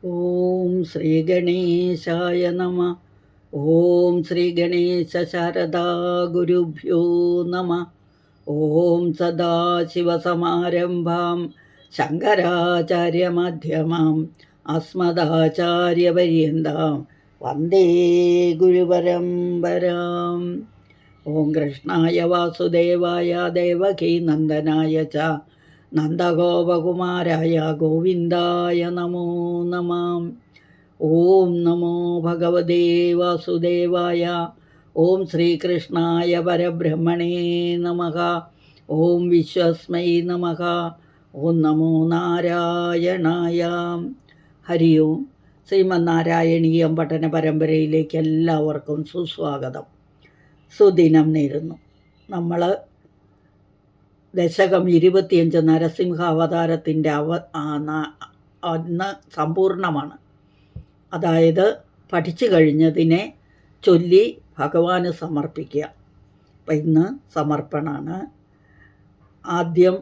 ഓം ശ്രീ ഗണേശായ നമ. ഓം ശ്രീ ഗണേശ ശാരദാ ഗുരുഭ്യോ നമ. ഓം സദാശിവസമാരംഭാം ശങ്കരാചാര്യമധ്യമാം അസ്മദാചാര്യപര്യന്താം വന്ദേ ഗുരുപരമ്പരാം. ഓം കൃഷ്ണായ വാസുദേവായ ദേവകീനന്ദനായ ച നന്ദഗോപകുമാരായ ഗോവിന്ദായ നമോ നമഃ. ഓം നമോ ഭഗവതേ വാസുദേവായ. ഓം ശ്രീകൃഷ്ണായ പരബ്രഹ്മണേ നമഃ. ഓം വിശ്വസ്മൈ നമഃ. ഓം നമോ നാരായണായ. ഹരി ഓം. ശ്രീമന്നാരായണീയം പഠന പരമ്പരയിലേക്ക് എല്ലാവർക്കും സുസ്വാഗതം, സുദിനം നേരുന്നു. നമ്മൾ ദശകം 25 നരസിംഹാവതാരത്തിൻ്റെ അന്ന് സമ്പൂർണ്ണമാണ്. അതായത് പഠിച്ചു കഴിഞ്ഞതിനെ ചൊല്ലി ഭഗവാന് സമർപ്പിക്കുക. അപ്പം ഇന്ന് സമർപ്പണമാണ്. ആദ്യം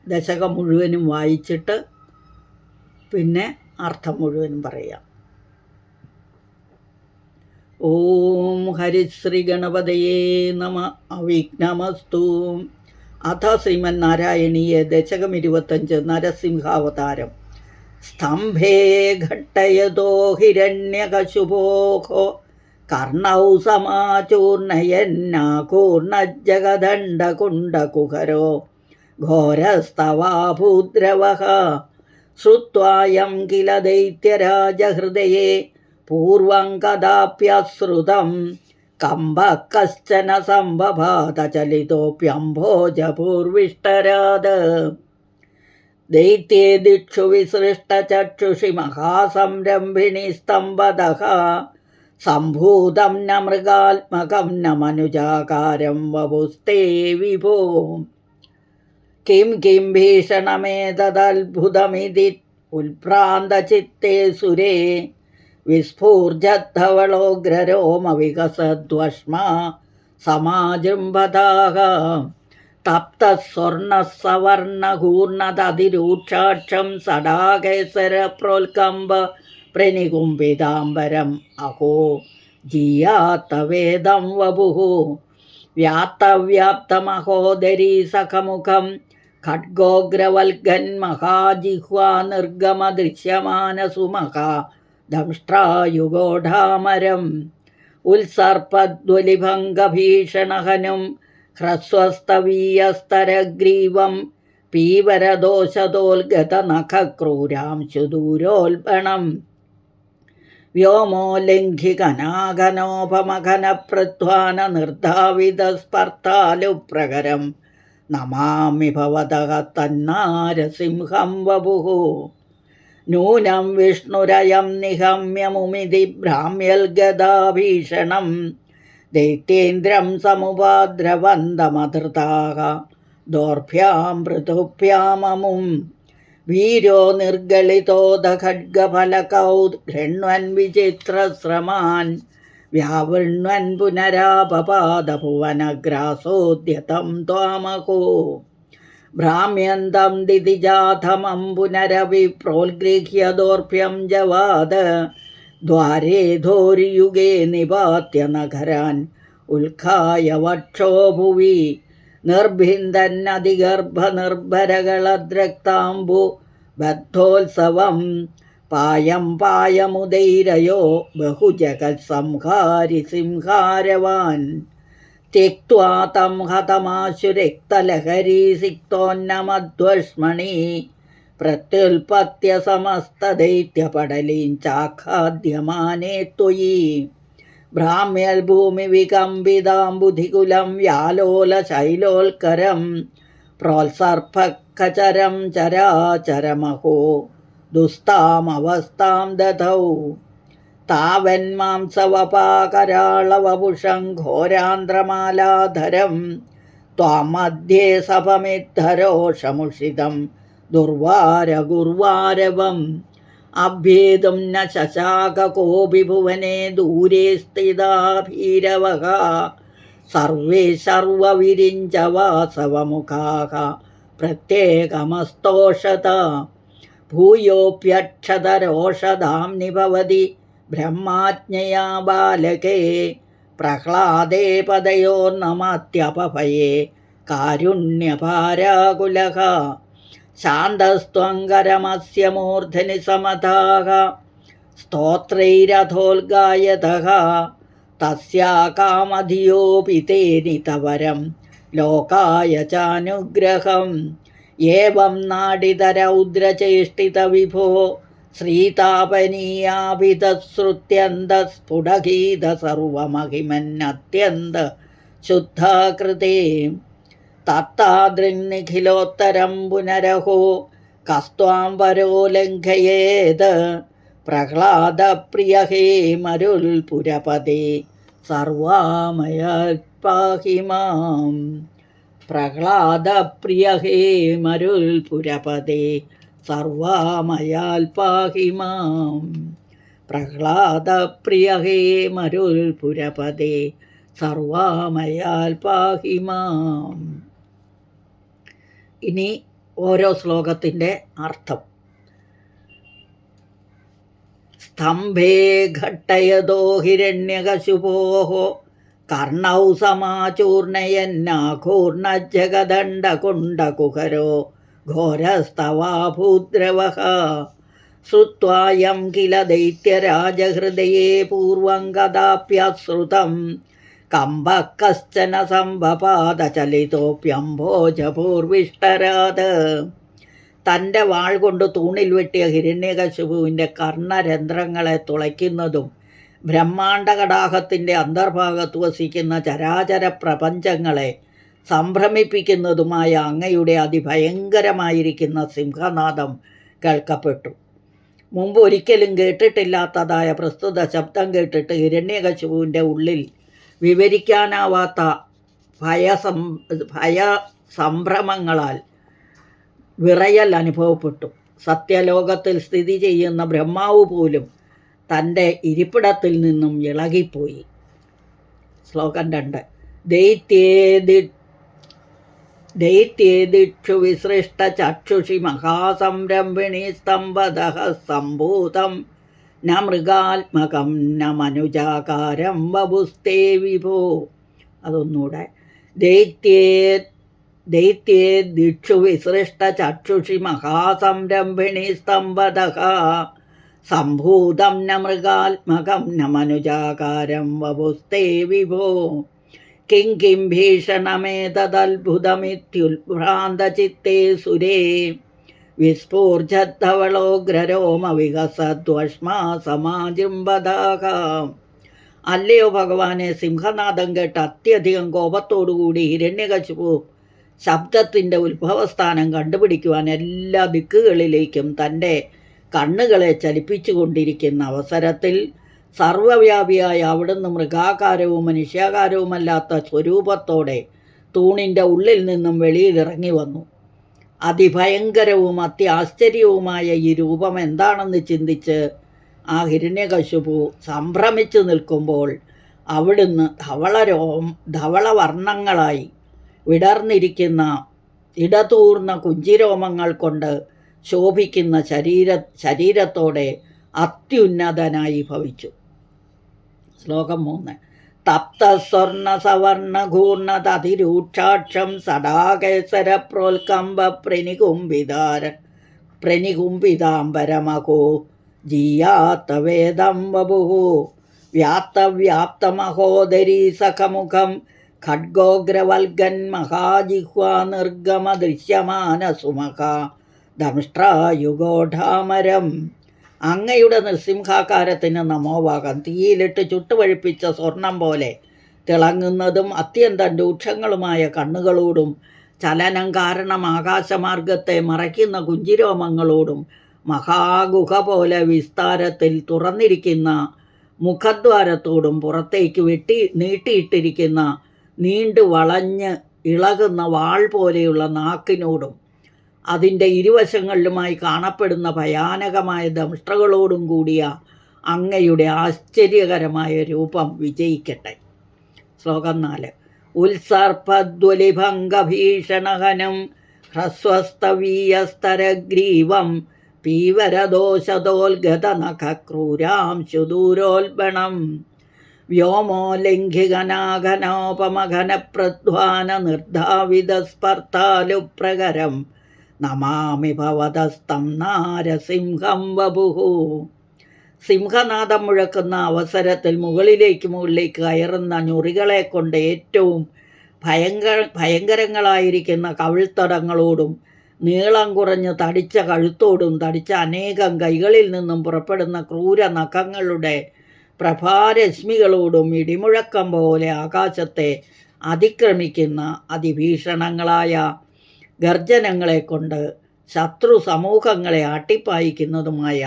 ദശകം മുഴുവനും വായിച്ചിട്ട് പിന്നെ അർത്ഥം മുഴുവനും പറയാം. ഓം ഹരിശ്രീ ഗണപതയേ നമ. അവിഘ്നമസ്തു. അഥ ശ്രീമന്നാരായണീയ ദശകം 25 നരസിംഹാവതാരം. സ്തംഭേ ഘട്ടയതോ ഹിരണ്യകശുപോഹോ കർണൗ സമാചൂർണയന്നാകൂർണജഗദണ്ഡകുണ്ടകുഹരോ ഘോരസ്തവാഭൂദ്രവഃ ശ്രുത്വായം കില ദൈത്യരാജഹൃദയേ പൂർവം കഥാപ്യശ്രുതം കമ്പ കശ്ചന സംഭഭാത ചലിതോപ്യംഭോജപൂർവിഷ്ടരാത് ദൈത്യേ ദിക്ഷു വിസൃഷ്ടചക്ഷുഷി മഹാസംരംഭിണി സ്തംഭതഃ സംഭൂതം ന മൃഗാത്മകം ന മനുജാകാരം വപുസ്തേ വിഭോ കിം കിം ഭീഷണമേതദത്ഭുതമിതി ഉൽഭ്രാന്തചിത്തേ സുരേ വിസ്ഫൂർജദ്ധവളോഗ്രരോമവികസദ്വഷ്മാ സമാജൃംഭതാഃ തപ്തസ്വർണസവർണകൂർണതതിരൂക്ഷാക്ഷം സടാകേസരപ്രോൽക്കമ്പ പ്രനികുംഭിതാംബരം അഹോ ജീയാത്തവേദം വപുഃ വ്യാപ്തവ്യാപ്തമഹോദരീ സഖമുഖം ഖഡ്ഗോഗ്രവൽഗന്മഹാജിഹ്വാ നിർഗമദൃശ്യമാനസുമഹാ ദംഷ്ട്രായുഗോഢാമരം ഉത്സർപ്പദ്വലിഭംഗഭീഷണഹനും ഹ്രസ്വസ്തവീയസ്തരഗ്രീവം പീവരദോഷതോൽഗതനഖക്രൂരാം ശുദൂരോൽബണം വ്യോമോല്ലംഘികനാഘനോപമഘനപ്രധ്വാന നിർധാവിതസ്പർദ്ധാലുപ്രകരം നമാമി ഭവതഃ തന്നാരസിംഹം വപുഃ നൂനം വിഷ്ണുരയം നിഹമ്യമുമിതി ഭ്രാമ്യൽഗദാഭീഷണം ദൈത്യേന്ദ്രം സമുപാദ്രവന്തമധൃതാഃ ദോർഭ്യാം പൃഥുഭ്യാമമും വീരോ നിർഗളിതോദഖഡ്ഗഫലകൗ ഗൃണ്വൻ വിചിത്രശ്രമാൻ വ്യാവൃണ്വൻ പുനരാപപാദഭുവനഗ്രാസോദ്യതം ത്വാമഹോ ഭ്രാമ്യന്തം ദിതിജാഥമം പുനരവിപ്രോൽഗൃഹ്യ ദോർഭ്യം ജവാദ ദ്വാരേ ധോരിയുഗേ നിപാത്യ നഗരാൻ ഉൽഖായ വക്ഷോ ഭുവി നിർഭിന്ദന്നതിഗർഭനിർഭരകളദ്രക്താംബു ബദ്ധോത്സവം പായം പായമുദൈരയോ ബഹുജഗത്സംഹാരി സിംഹാരവാൻ त्यक्त्वा तं हतमाशुरिक्तलहरीसिक्तोन्नमध्वष्मणि प्रत्युल्पत्य समस्तदैत्यपटलीं चाखाद्यमाने त्वयि भ्राम्यल्भूमिविकम्पिताम्बुधिकुलं व्यालोलशैलोल्करं प्रोत्सर्पखचरं चराचरमहो दुस्तामवस्थां दधौ तावन्मांसवपाकराळवपुषं घोरान्ध्रमालाधരം त्वां मध्ये सभमिद्धरोषमुषितं दुर्वारगुर्वारवम् अभ्येतुं न शशाक कोऽपि भुवने दूरे स्थिता भीरवः सर्वे सर्वविरिञ्च वासवमुखाः प्रत्येकमस्तोषत ഭൂയോപ്യക്ഷതരോഷധാംനി ഭവതി ബ്രഹ്മാജ്ഞയാ ബാലകേ പ്രഹ്ലാദേ പദയോർനമത്യപഭയേ കാരുണ്യഭാരാകുലഃ ശാന്തസ്ത്വങ്കരമസ്യ മൂർധനി സമതാഃ സ്തോത്രൈരഥോൽഗായതഃ തസ്യാ കാമധിയോപി തേനിതവരം ലോകായ ചാനുഗ്രഹം ഏവം നാടിതരൗദ്രചേഷ്ടിത വിഭോ ശ്രീതാപനീയാഭിതശ്രുത്യന്തസ്ഫുടഗീത സർവമഹിമന്നത്യന്ത ശുദ്ധാകൃതേ തത്താദൃന്നിഖിലോത്തരം പുനരഹോ കസ്ത്വാം വരോ ലംഘയേത് പ്രഹ്ലാദപ്രിയ ഹേ മരുൽപുരപദേ സർവാമയാൽ പാഹി മാം. പ്രഹ്ലാദപ്രിയ ഹേ മരുൽപുരപദേ സർവാമയാൽ പാഹി മാം. പ്രഹ്ലാദപ്രിയ ഹേ മരുൽപുരപദേ സർവാമയാൽ പാഹി മാം. ഇനി ഓരോ ശ്ലോകത്തിൻ്റെ അർത്ഥം. സ്തംഭേ ഘട്ടയതോ ഹിരണ്യകശുപോः കർണൗ സമാചൂർണയന്നാഘൂർണജഗദണ്ഡകുണ്ടകുഹരോ ഘോരസ്തവാഭൂദ്രവഃ ശ്രുത്വായം കില ദൈത്യരാജഹൃദയേ പൂർവം കഥാപ്യശ്രുതം കമ്പഃ കശ്ചന സംഭപാദചലിതോപ്യംഭോജപൂർവിഷ്ടരാത്. തൻ്റെ വാൾ കൊണ്ട് തൂണിൽ വെട്ടിയ ഹിരണ്യകശിപുവിൻ്റെ കർണരന്ധ്രങ്ങളെ തുളയ്ക്കുന്നതും ബ്രഹ്മാണ്ഡകടാഹത്തിൻ്റെ അന്തർഭാഗത്ത് വസിക്കുന്ന ചരാചര പ്രപഞ്ചങ്ങളെ സംഭ്രമിപ്പിക്കുന്നതുമായ അങ്ങയുടെ അതിഭയങ്കരമായിരിക്കുന്ന സിംഹനാദം കേൾക്കപ്പെട്ടു. മുമ്പ് ഒരിക്കലും കേട്ടിട്ടില്ലാത്തതായ പ്രസ്തുത ശബ്ദം കേട്ടിട്ട് ഹിരണ്യകശിപുവിൻ്റെ ഉള്ളിൽ വിവരിക്കാനാവാത്ത ഭയസംഭ്രമങ്ങളാൽ വിറയൽ അനുഭവപ്പെട്ടു. സത്യലോകത്തിൽ സ്ഥിതി ചെയ്യുന്ന ബ്രഹ്മാവ് പോലും തൻ്റെ ഇരിപ്പിടത്തിൽ നിന്നും ഇളകിപ്പോയി. ശ്ലോകം 2. ദൈത്യേദിക്ഷു വിസൃഷ്ട ചക്ഷുഷി മഹാസംരംഭിണി സ്തംഭതഃ സംഭൂതം ന മൃഗാത്മകം ന മനുജാകാരം വപുസ്തേ വിഭോ. അതൊന്നുകൂടെ. ദൈത്യേദിക്ഷു വിസൃഷ്ട ചക്ഷുഷി മഹാസംരംഭിണി സ്തംഭതഃ സംഭൂതം ന മൃഗാത്മകം ന മനുജാകാരം വപുസ്തേ വിഭോ. കിം കിം ഭീഷണമേതദത്ഭുതമിത്യുത്ഭ്രാന്തചിത്തേ സുരേ വിസ്ഫൂർജദ്ധവളോഗ്രരോമവികസദ്വഷ്മാ സമാജൃംബദാഃ. അല്ലയോ ഭഗവാനെ, സിംഹനാദം കേട്ട് അത്യധികം കോപത്തോടുകൂടി ഹിരണ്യകശിപു ശബ്ദത്തിൻ്റെ ഉത്ഭവസ്ഥാനം കണ്ടുപിടിക്കുവാൻ എല്ലാ ദിക്കുകളിലേക്കും തൻ്റെ കണ്ണുകളെ ചലിപ്പിച്ചു കൊണ്ടിരിക്കുന്ന അവസരത്തിൽ സർവവ്യാപിയായ അവിടുന്ന് മൃഗാകാരവും മനുഷ്യാകാരവുമല്ലാത്ത സ്വരൂപത്തോടെ തൂണിൻ്റെ ഉള്ളിൽ നിന്നും വെളിയിലിറങ്ങി വന്നു. അതിഭയങ്കരവും അത്യാശ്ചര്യവുമായ ഈ രൂപം എന്താണെന്ന് ചിന്തിച്ച് ആ ഹിരണ്യകശിപു സംഭ്രമിച്ചു നിൽക്കുമ്പോൾ അവിടുന്ന് ധവളവർണ്ണങ്ങളായി വിടർന്നിരിക്കുന്ന ഇടതൂർന്ന കുഞ്ചിരോമങ്ങൾ കൊണ്ട് ശോഭിക്കുന്ന ശരീരത്തോടെ അത്യുന്നതനായി ഭവിച്ചു. ശ്ലോകം 3. തപ്തസ്വർണ സവർണ ഘൂർണതതിരൂക്ഷാക്ഷം സടാകേസര പ്രോൽക്കംബ പ്രനികുംഭിതാംബരമഹോ ജീയാത്തവേദം വപുഃ വ്യാപ്തമഹോദരീ സഖമുഖം ഖഡ്ഗോഗ്രവൽഗൻ മഹാജിഹ്വാ നിർഗമദൃശ്യമാനസുമഖ ദംഷ്ട്രായുഗോഢാമരം. അങ്ങയുടെ നൃസിംഹാകാരത്തിന് നമോവാകം. തീയിലിട്ട് ചുട്ടുപഴുപ്പിച്ച സ്വർണം പോലെ തിളങ്ങുന്നതും അത്യന്തം രൂക്ഷങ്ങളുമായ കണ്ണുകളോടും ചലനം കാരണം ആകാശമാർഗത്തെ മറയ്ക്കുന്ന കുഞ്ചിരോമങ്ങളോടും മഹാഗുഹ പോലെ വിസ്താരത്തിൽ തുറന്നിരിക്കുന്ന മുഖദ്വാരത്തോടും പുറത്തേക്ക് നീട്ടിയിട്ടിരിക്കുന്ന നീണ്ടു വളഞ്ഞ് ഇളകുന്ന വാൾ പോലെയുള്ള നാക്കിനോടും അതിൻ്റെ ഇരുവശങ്ങളിലുമായി കാണപ്പെടുന്ന ഭയാനകമായ ദംഷ്ട്രകളോടും കൂടിയ അങ്ങയുടെ ആശ്ചര്യകരമായ രൂപം വിജയിക്കട്ടെ. ശ്ലോകം 4. ഉത്സർപ്പദ്വലിഭംഗഭീഷണഹനം ഹ്രസ്വസ്തവീയസ്തരഗ്രീവം പീവരദോഷതോൽഗതനഖക്രൂരാംശുദൂരോൽബണം വ്യോമോലിംഘികനാഘനോപമഘനപ്രധ്വാന നിർദ്ധാവിതസ്പർദ്ധാലുപ്രകരം നമാമി ഭവതസ്തം നാരസിംഹം വപുഃ. സിംഹനാദം മുഴക്കുന്ന അവസരത്തിൽ മുകളിലേക്ക് കയറുന്ന ഞൊറികളെ കൊണ്ട് ഏറ്റവും ഭയങ്കരങ്ങളായിരിക്കുന്ന കവിൾത്തടങ്ങളോടും നീളം കുറഞ്ഞ് തടിച്ച കഴുത്തോടും തടിച്ച അനേകം കൈകളിൽ നിന്നും പുറപ്പെടുന്ന ക്രൂര നഖങ്ങളുടെ പ്രഭാരശ്മികളോടും ഇടിമുഴക്കം പോലെ ആകാശത്തെ അതിക്രമിക്കുന്ന അതിഭീഷണങ്ങളായ ഗർജനങ്ങളെ കൊണ്ട് ശത്രു സമൂഹങ്ങളെ ആട്ടിപ്പായിക്കുന്നതുമായ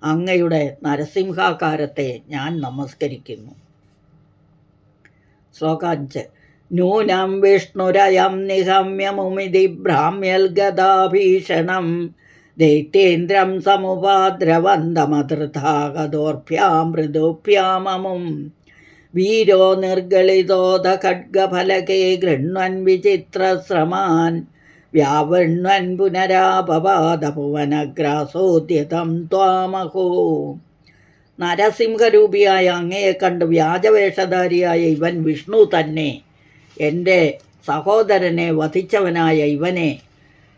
അങ്ങയുടെ നരസിംഹാകാരത്തെ ഞാൻ നമസ്കരിക്കുന്നു. ശ്ലോകം 5. നൂനം വിഷ്ണുരയം നിഹമ്യമുമിതി ഭ്രാമ്യൽഗദാഭീഷണം ദൈത്യേന്ദ്രം സമുപാദ്രവന്തമധൃതാഗതോർഭ്യാം മൃദുഭ്യാമമും വീരോ നിർഗളിതോദ ഖഡ്ഗഫലകേ ഗൃണ്വൻ വിചിത്രശ്രമാൻ വ്യാവൃണ്വൻ പുനരാപവാദഭുവനഗ്രാസോദ്യതം ത്വാമഹോ. നരസിംഹരൂപിയായ അങ്ങയെ കണ്ട് വ്യാജവേഷധാരിയായ ഇവൻ വിഷ്ണു തന്നെ. എൻ്റെ സഹോദരനെ വധിച്ചവനായ ഇവനെ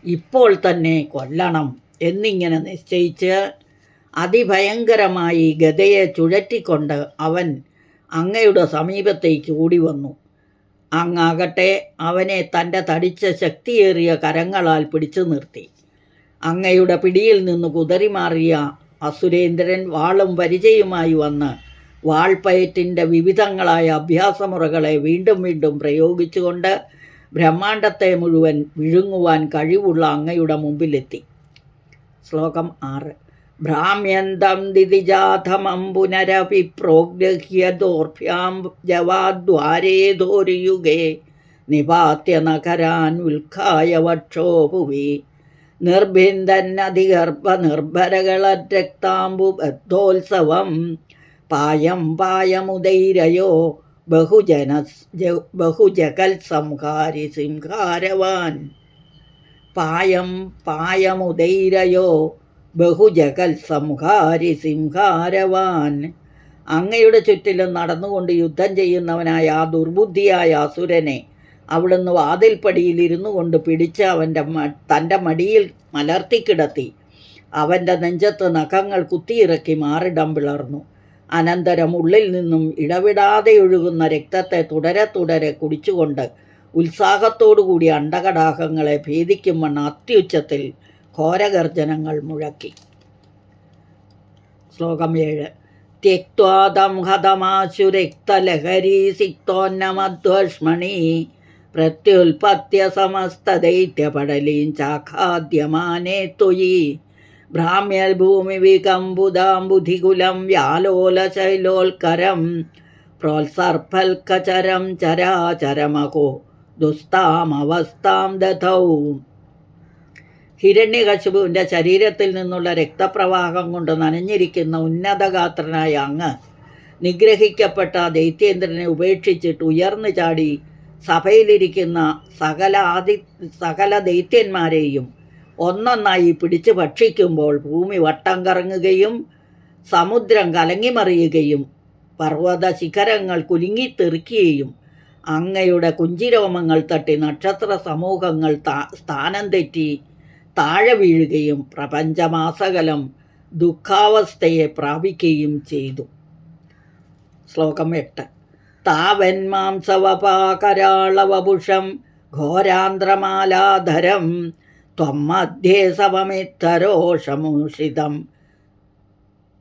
ഇപ്പോൾ തന്നെ കൊല്ലണം എന്നിങ്ങനെ നിശ്ചയിച്ച് അതിഭയങ്കരമായി ഗദയെ ചുഴറ്റിക്കൊണ്ട് അവൻ അങ്ങയുടെ സമീപത്തേക്ക് ഓടി വന്നു. അങ്ങാകട്ടെ അവനെ തൻ്റെ തടിച്ച ശക്തിയേറിയ കരങ്ങളാൽ പിടിച്ചു നിർത്തി. അങ്ങയുടെ പിടിയിൽ നിന്ന് കുതറിമാറിയ അസുരേന്ദ്രൻ വാളും പരിചയുമായി വന്ന് വാൾപ്പയറ്റിൻ്റെ വിവിധങ്ങളായ അഭ്യാസമുറകളെ വീണ്ടും വീണ്ടും പ്രയോഗിച്ചുകൊണ്ട് ബ്രഹ്മാണ്ടത്തെ മുഴുവൻ വിഴുങ്ങുവാൻ കഴിവുള്ള അങ്ങയുടെ മുമ്പിലെത്തി. ശ്ലോകം 6. ഭ്രാമ്യന്തം ദിതിജാഥമം പുനരപി പ്രോഗ്രഹ്യദോർഭ്യാം ജവാദ്വാരേധോരിയുഗേ നിപാത്യ നഗരാൻ ഉൽഖായ വക്ഷോ ഭുവി നിർഭിന്ദന്നധിഗർഭ നിർഭരകളരക്താംബു ബദ്ധോത്സവം പായം പായമുദൈരയോ ബഹുജകൽ സംഹാരി സിംഹാരവാൻ. പായം പായമുദൈരയോ ബഹുജകൽ സംഹാരി സിംഹാരവാൻ. അങ്ങയുടെ ചുറ്റിലും നടന്നുകൊണ്ട് യുദ്ധം ചെയ്യുന്നവനായ ആ ദുർബുദ്ധിയായ അസുരനെ അവിടുന്ന് വാതിൽപ്പടിയിൽ ഇരുന്നു കൊണ്ട് പിടിച്ച് തൻ്റെ മടിയിൽ മലർത്തിക്കിടത്തി അവൻ്റെ നെഞ്ചത്ത് നഖങ്ങൾ കുത്തിയിറക്കി മാറിടം പിളർന്നു. അനന്തരം ഉള്ളിൽ നിന്നും ഇടവിടാതെ ഒഴുകുന്ന രക്തത്തെ തുടരെ തുടരെ കുടിച്ചുകൊണ്ട് ഉത്സാഹത്തോടുകൂടി അണ്ടകടാഹങ്ങളെ ഭേദിക്കും വണ്ണം അത്യുച്ചത്തിൽ ഘോരഗർജനങ്ങൾ മുഴക്കി. ശ്ലോകം 7. ത്യക്വാദം ഹതമാശുരക്തലഹരീ സിക്തോന്നമധ്വഷ്മണി പ്രത്യുൽപത്യ സമസ്തദൈത്യപടലീം ചാഖാദ്യമാനേ ത്വയി ഭ്രാമ്യൽ ഭൂമി വികമ്പുദാംബുധികുലം വ്യാലോലശൈലോൽക്കരം പ്രോത്സർഫൽക്കചരം ചരാചരമഹോ ദുസ്താമവസ്ഥാം ദധൗ. ഹിരണ്യകശിപുവിൻ്റെ ശരീരത്തിൽ നിന്നുള്ള രക്തപ്രവാഹം കൊണ്ട് നനഞ്ഞിരിക്കുന്ന ഉന്നതഗാത്രനായ അങ്ങ് നിഗ്രഹിക്കപ്പെട്ട ദൈത്യേന്ദ്രനെ ഉപേക്ഷിച്ചിട്ട് ഉയർന്നു ചാടി സഭയിലിരിക്കുന്ന സകല ദൈത്യന്മാരെയും ഒന്നൊന്നായി പിടിച്ച് ഭക്ഷിക്കുമ്പോൾ ഭൂമി വട്ടം കറങ്ങുകയും സമുദ്രം കലങ്ങിമറിയുകയും പർവ്വത ശിഖരങ്ങൾ കുലുങ്ങിത്തെറിക്കുകയും അങ്ങയുടെ കുഞ്ചിരോമങ്ങൾ തട്ടി നക്ഷത്ര സമൂഹങ്ങൾ സ്ഥാനം തെറ്റി താഴെ വീഴുകയും പ്രപഞ്ചമാസകലം ദുഃഖാവസ്ഥയെ പ്രാപിക്കുകയും ചെയ്തു. ശ്ലോകം 8. താവൻ മാംസവപാകരാളവപുഷം ഘോരാന്ത്രമാലാധരം ത്വം മധ്യേ സമമിത്തരോഷമൂഷിതം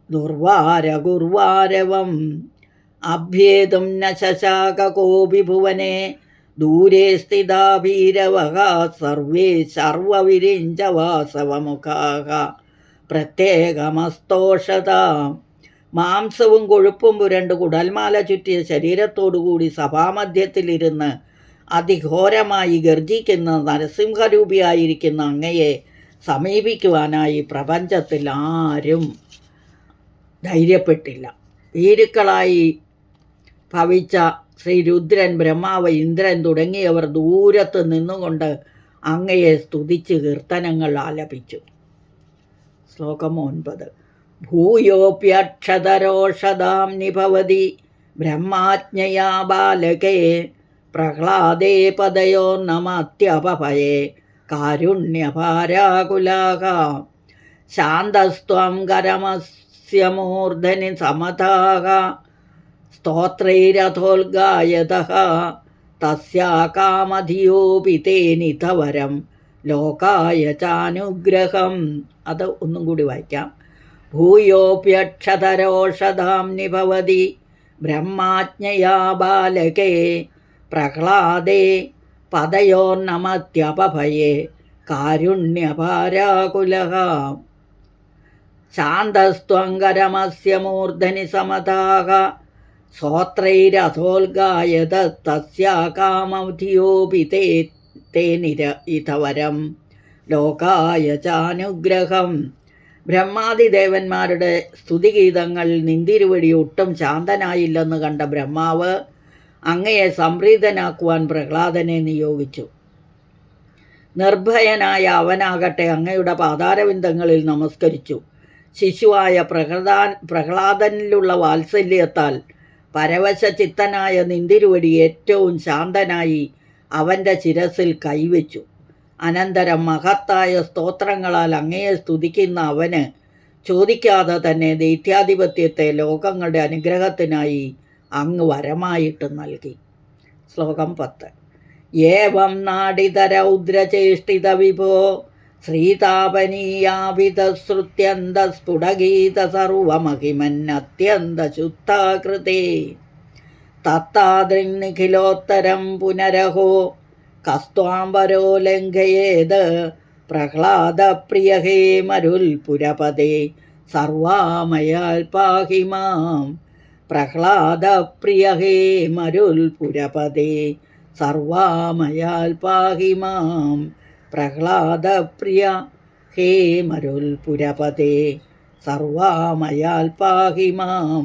ദുർവാരഗുർവാരവം അഭ്യേതും ന ശശാക കോപി ഭുവനെ ദൂരെ സ്ഥിതാ ഭീരവഃ സർവേ സർവവിരിഞ്ചവാസവമുഖാഃ പ്രത്യേകമസ്തോഷത. മാംസവും കൊഴുപ്പും പുരണ്ട് കുടൽമാല ചുറ്റിയ ശരീരത്തോടുകൂടി സഭാമധ്യത്തിലിരുന്ന് അതിഘോരമായി ഗർജിക്കുന്ന നരസിംഹരൂപിയായിരിക്കുന്ന അങ്ങയെ സമീപിക്കുവാനായി പ്രപഞ്ചത്തിൽ ആരും ധൈര്യപ്പെട്ടില്ല. ഭീരുക്കളായി ഭവിച്ച ശ്രീരുദ്രൻ, ബ്രഹ്മാവ്, ഇന്ദ്രൻ തുടങ്ങിയവർ ദൂരത്ത് നിന്നുകൊണ്ട് അങ്ങയെ സ്തുതിച്ച് കീർത്തനങ്ങൾ ആലപിച്ചു. ശ്ലോകം 9. ഭൂയോപ്യക്ഷതരോഷധാം നിഭവതി ബ്രഹ്മാജ്ഞയാ ബാലകേ പ്രഹ്ലാദേ പദയോർനമത്യപഭയേ കാരുണ്യഭാരാകുലാക ശാന്തസ്ത്വം കരമസ്യ മൂർധനി സമതാക സ്തോത്രൈരഥോൽഗായതഃ തസ്യാ കാമധിയോപി തേനിതവരം ലോകായ ചാനുഗ്രഹം. അത് ഒന്നും കൂടി വായിക്കാം. ഭൂയോപ്യക്ഷതരോഷധാം നിഭവതി ബ്രഹ്മാജ്ഞയാ ബാലകേ പ്രഹ്ലാദേ പദയോർനമത്യപഭയേ കാരുണ്യഭാരാകുലഃ ശാന്തസ്ത്വങ്കരമസ്യ മൂർധനി സമതാക സ്വോത്രൈരഥോൽഗായത തസ്യാ കാമധിയോപി തേനിതവരം ലോകായ ചാനുഗ്രഹം. ബ്രഹ്മാദിദേവന്മാരുടെ സ്തുതിഗീതങ്ങൾ നിന്തിരുവടി ഒട്ടും ശാന്തനായില്ലെന്ന് കണ്ട ബ്രഹ്മാവ് അങ്ങയെ സംപ്രീതനാക്കുവാൻ പ്രഹ്ലാദനെ നിയോഗിച്ചു. നിർഭയനായ അവനാകട്ടെ അങ്ങയുടെ പാതാരവിന്ദങ്ങളിൽ നമസ്കരിച്ചു. ശിശുവായ പ്രഹ്ലാദനിലുള്ള വാത്സല്യത്താൽ പരവശചിത്തനായ നിന്തിരുവടി ഏറ്റവും ശാന്തനായി അവൻ്റെ ശിരസിൽ കൈവച്ചു. അനന്തരം മഹത്തായ സ്തോത്രങ്ങളാൽ അങ്ങയെ സ്തുതിക്കുന്ന അവന് ചോദിക്കാതെ തന്നെ ദൈത്യാധിപത്യത്തെ ലോകങ്ങളുടെ അനുഗ്രഹത്തിനായി അങ്ങ് വരമായിട്ട് നൽകി. ശ്ലോകം 10. ഏവം നാടിതരൗദ്രചേഷ്ടിത വിഭോ ശ്രീതാപനീയാഭിതശ്രുത്യന്തസ്ഫുടഗീത സർവമഹിമന്നത്യന്തശുദ്ധാകൃതേ തത്താദൃങ്നിഖിലോത്തരം പുനരഹോ കസ്ത്വാംബരോ ലംഘയേത് പ്രഹ്ലാദപ്രിയ ഹേ മരുൽപുരപദേ സർവാമയാൽ പാഹി മാം. പ്രഹ്ലാദപ്രിയ ഹേ മരുൽപുരപദേ സർവാമയാൽ പാഹി മാം. പ്രഹ്ലാദപ്രിയ ഹേ മരുൽപുരപദേ സർവാമയാൽ പാഹി മാം.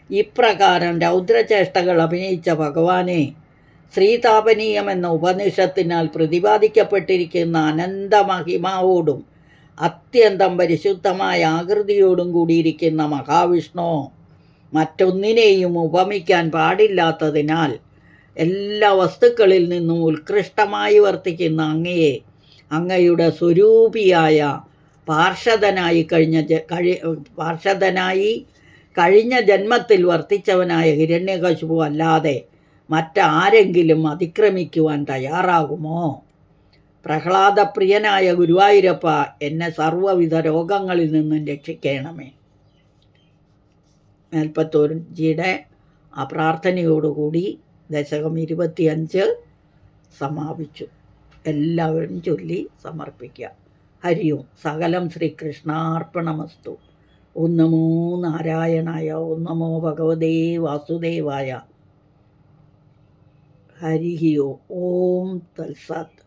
ഇപ്രകാരം രൗദ്രചേഷ്ടകൾ അഭിനയിച്ച ഭഗവാനെ ശ്രീതാപനീയമെന്ന ഉപനിഷത്തിനാൽ പ്രതിപാദിക്കപ്പെട്ടിരിക്കുന്ന അനന്തമഹിമാവോടും അത്യന്തം പരിശുദ്ധമായ ആകൃതിയോടും കൂടിയിരിക്കുന്ന മഹാവിഷ്ണു മറ്റൊന്നിനെയും ഉപമിക്കാൻ പാടില്ലാത്തതിനാൽ എല്ലാ വസ്തുക്കളിൽ നിന്നും ഉത്കൃഷ്ടമായി വർത്തിക്കുന്ന അങ്ങയെ അങ്ങയുടെ സ്വരൂപിയായ പാർഷദനായി കഴിഞ്ഞ ജന്മത്തിൽ വർത്തിച്ചവനായ ഹിരണ്യകശിപു അല്ലാതെ മറ്റാരെങ്കിലും അതിക്രമിക്കുവാൻ തയ്യാറാകുമോ? പ്രഹ്ലാദപ്രിയനായ ഗുരുവായൂരപ്പ, എന്നെ സർവ്വവിധ രോഗങ്ങളിൽ നിന്നും രക്ഷിക്കണമേ. മേൽപ്പത്തൂർജിയുടെ ആ പ്രാർത്ഥനയോടുകൂടി ദശകം 25 സമാപിച്ചു. എല്ലാവരും ചൊല്ലി സമർപ്പിക്കുക. ഹരിയും സകലം ശ്രീകൃഷ്ണാർപ്പണമസ്തു. ഓം നമോ നാരായണായ. ഓം നമോ ഭഗവതേ വാസുദേവായ. ഹരി ഓം തത്സത്.